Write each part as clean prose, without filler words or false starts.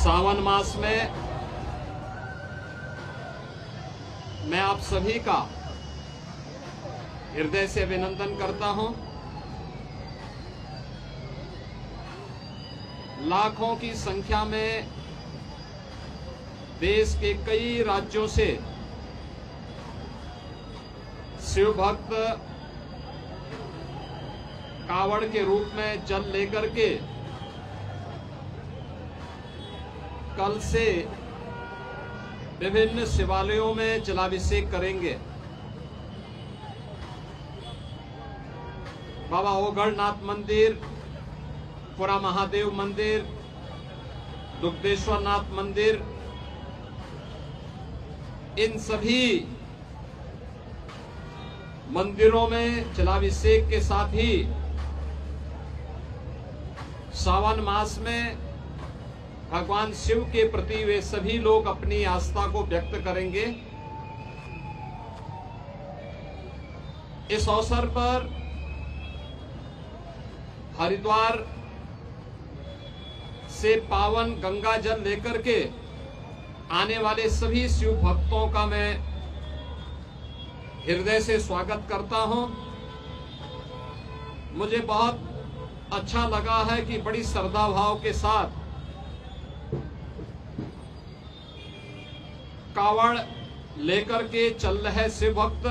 सावन मास में मैं आप सभी का हृदय से अभिनंदन करता हूं। लाखों की संख्या में देश के कई राज्यों से शिव भक्त कावड़ के रूप में जल लेकर के कल से विभिन्न शिवालयों में जलाभिषेक करेंगे। बाबा ओगढ़नाथ मंदिर, पुरा महादेव मंदिर, दुग्धेश्वर नाथ मंदिर, इन सभी मंदिरों में जलाभिषेक के साथ ही सावन मास में भगवान शिव के प्रति वे सभी लोग अपनी आस्था को व्यक्त करेंगे। इस अवसर पर हरिद्वार से पावन गंगा जल लेकर के आने वाले सभी शिव भक्तों का मैं हृदय से स्वागत करता हूं। मुझे बहुत अच्छा लगा है कि बड़ी श्रद्धा भाव के साथ कावड़ लेकर के चल रहे शिव भक्त,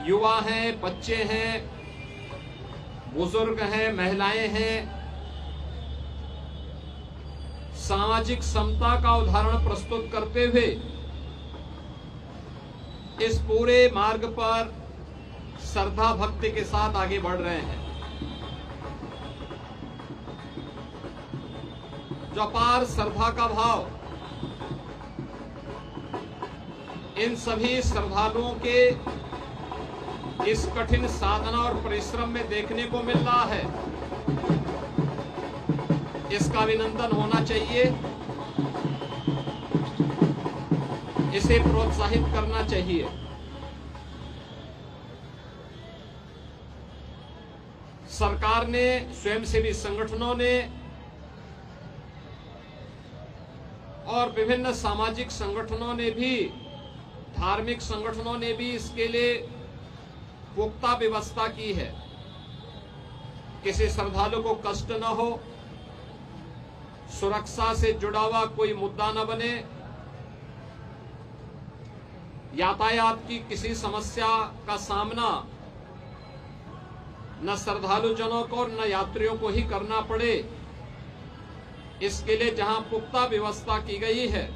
युवा हैं, बच्चे हैं, बुजुर्ग हैं, महिलाएं हैं, सामाजिक समता का उदाहरण प्रस्तुत करते हुए इस पूरे मार्ग पर श्रद्धा भक्ति के साथ आगे बढ़ रहे हैं। जो अपार श्रद्धा का भाव इन सभी श्रद्धालुओं के इस कठिन साधना और परिश्रम में देखने को मिल रहा है, इसका अभिनंदन होना चाहिए, इसे प्रोत्साहित करना चाहिए। सरकार ने, स्वयंसेवी संगठनों ने और विभिन्न सामाजिक संगठनों ने भी, धार्मिक संगठनों ने भी इसके लिए पुख्ता व्यवस्था की है। किसी श्रद्धालु को कष्ट न हो, सुरक्षा से जुड़ा हुआ कोई मुद्दा न बने, यातायात की किसी समस्या का सामना न श्रद्धालु जनों को और न यात्रियों को ही करना पड़े, इसके लिए जहां पुख्ता व्यवस्था की गई है,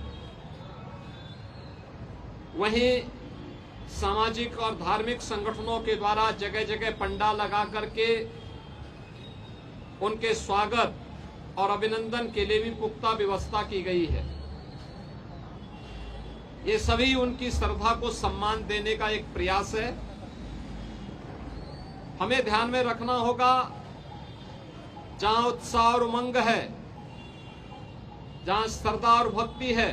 वहीं सामाजिक और धार्मिक संगठनों के द्वारा जगह जगह पंडाल लगा करके उनके स्वागत और अभिनंदन के लिए भी पुख्ता व्यवस्था की गई है। ये सभी उनकी श्रद्धा को सम्मान देने का एक प्रयास है। हमें ध्यान में रखना होगा, जहां उत्साह और उमंग है, जहां श्रद्धा और भक्ति है,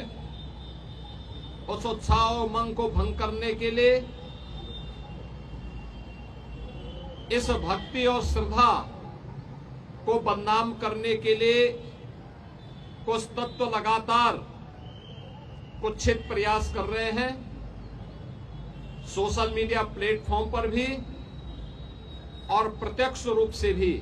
उस उत्साह और उमंग को भंग करने के लिए, इस भक्ति और श्रद्धा को बदनाम करने के लिए कुछ तत्व लगातार कुत्सित प्रयास कर रहे हैं। सोशल मीडिया प्लेटफॉर्म पर भी और प्रत्यक्ष रूप से भी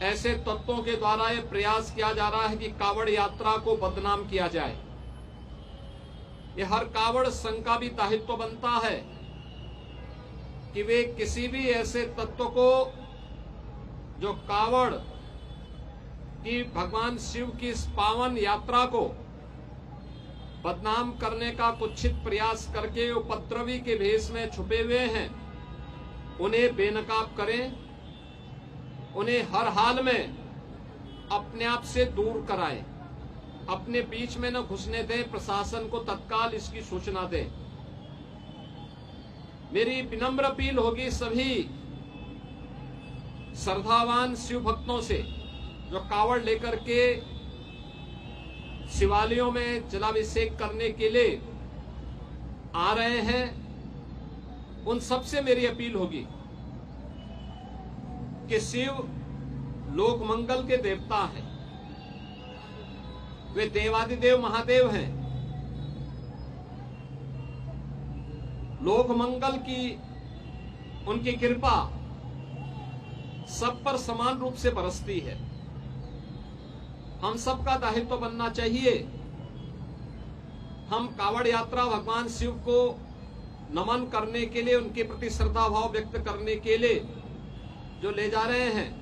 ऐसे तत्वों के द्वारा यह प्रयास किया जा रहा है कि कावड़ यात्रा को बदनाम किया जाए। यह हर कावड़ संघ का भी दायित्व बनता है कि वे किसी भी ऐसे तत्व को जो कावड़ की भगवान शिव की इस पावन यात्रा को बदनाम करने का कुत्सित प्रयास करके उपद्रवी के भेष में छुपे हुए हैं, उन्हें बेनकाब करें, उन्हें हर हाल में अपने आप से दूर कराएं, अपने बीच में न घुसने दें, प्रशासन को तत्काल इसकी सूचना दें। मेरी विनम्र अपील होगी सभी श्रद्धावान शिव भक्तों से जो कावड़ लेकर के शिवालयों में जलाभिषेक करने के लिए आ रहे हैं, उन सबसे मेरी अपील होगी कि शिव लोक मंगल के देवता हैं। वे देवादिदेव महादेव हैं। लोक मंगल की उनकी कृपा सब पर समान रूप से बरसती है। हम सबका दायित्व बनना चाहिए। हम कावड़ यात्रा भगवान शिव को नमन करने के लिए, उनके प्रति श्रद्धा भाव व्यक्त करने के लिए जो ले जा रहे हैं,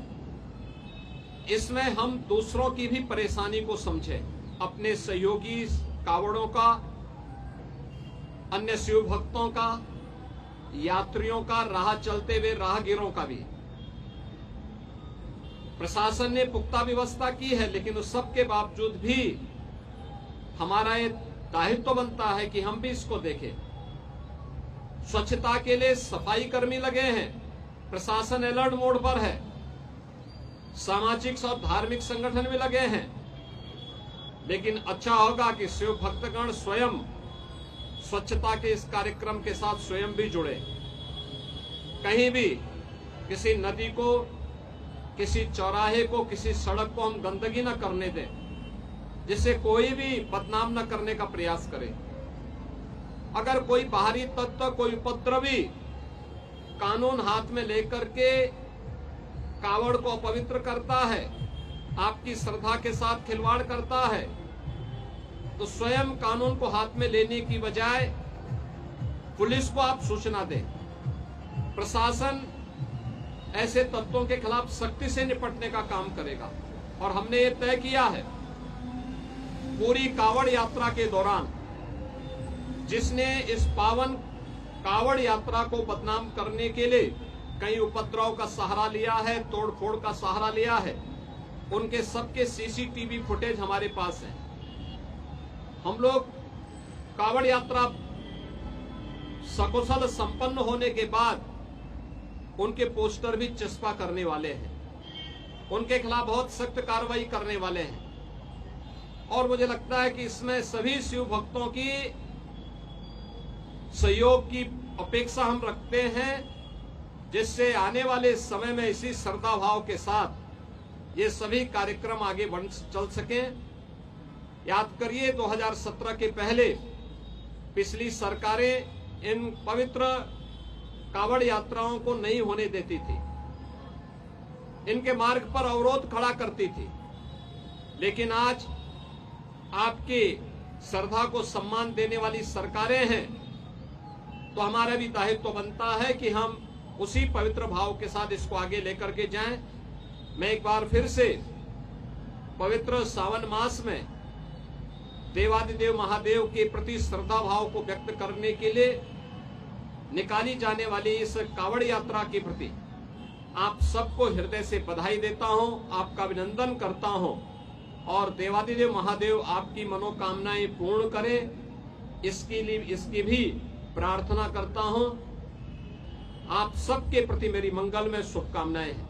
इसमें हम दूसरों की भी परेशानी को समझें, अपने सहयोगी कावड़ों का, अन्य शिव भक्तों का, यात्रियों का, राह चलते हुए राहगीरों का भी। प्रशासन ने पुख्ता व्यवस्था की है, लेकिन उस सब के बावजूद भी हमारा ये दायित्व बनता है कि हम भी इसको देखें। स्वच्छता के लिए सफाई कर्मी लगे हैं, प्रशासन अलर्ट मोड पर है, सामाजिक और धार्मिक संगठन भी लगे हैं। लेकिन अच्छा होगा कि शिव भक्तगण स्वयं स्वच्छता के इस कार्यक्रम के साथ स्वयं भी जुड़े। कहीं भी किसी नदी को, किसी चौराहे को, किसी सड़क को हम गंदगी न करने दें, जिससे कोई भी बदनाम न करने का प्रयास करे। अगर कोई बाहरी तत्व, कोई उपद्रवी कानून हाथ में लेकर के कावड़ को अपवित्र करता है, आपकी श्रद्धा के साथ खिलवाड़ करता है, तो स्वयं कानून को हाथ में लेने की बजाय पुलिस को आप सूचना दें। प्रशासन ऐसे तत्वों के खिलाफ सख्ती से निपटने का काम करेगा। और हमने ये तय किया है, पूरी कावड़ यात्रा के दौरान जिसने इस पावन कावड़ यात्रा को बदनाम करने के लिए कई उपद्रव का सहारा लिया है, तोड़फोड़ का सहारा लिया है, उनके सबके सीसीटीवी फुटेज हमारे पास है। हम लोग कावड़ यात्रा सकुशल संपन्न होने के बाद उनके पोस्टर भी चस्पा करने वाले हैं, उनके खिलाफ बहुत सख्त कार्रवाई करने वाले हैं। और मुझे लगता है कि इसमें सभी शिव भक्तों की सहयोग की अपेक्षा हम रखते हैं, जिससे आने वाले समय में इसी श्रद्धा भाव के साथ ये सभी कार्यक्रम आगे बढ़ चल सकें। याद करिए 2017 के पहले पिछली सरकारें इन पवित्र कावड़ यात्राओं को नहीं होने देती थी, इनके मार्ग पर अवरोध खड़ा करती थी। लेकिन आज आपकी श्रद्धा को सम्मान देने वाली सरकारें हैं, तो हमारा भी दायित्व बनता है कि हम उसी पवित्र भाव के साथ इसको आगे लेकर के जाएं। मैं एक बार फिर से पवित्र सावन मास में देवादिदेव महादेव के प्रति श्रद्धा भाव को व्यक्त करने के लिए निकाली जाने वाली इस कावड़ यात्रा के प्रति आप सबको हृदय से बधाई देता हूं, आपका अभिनंदन करता हूं। और देवादिदेव महादेव आपकी मनोकामनाएं पूर्ण करें, इसकी भी प्रार्थना करता हूं। आप सबके प्रति मेरी मंगलमय शुभकामनाएं हैं।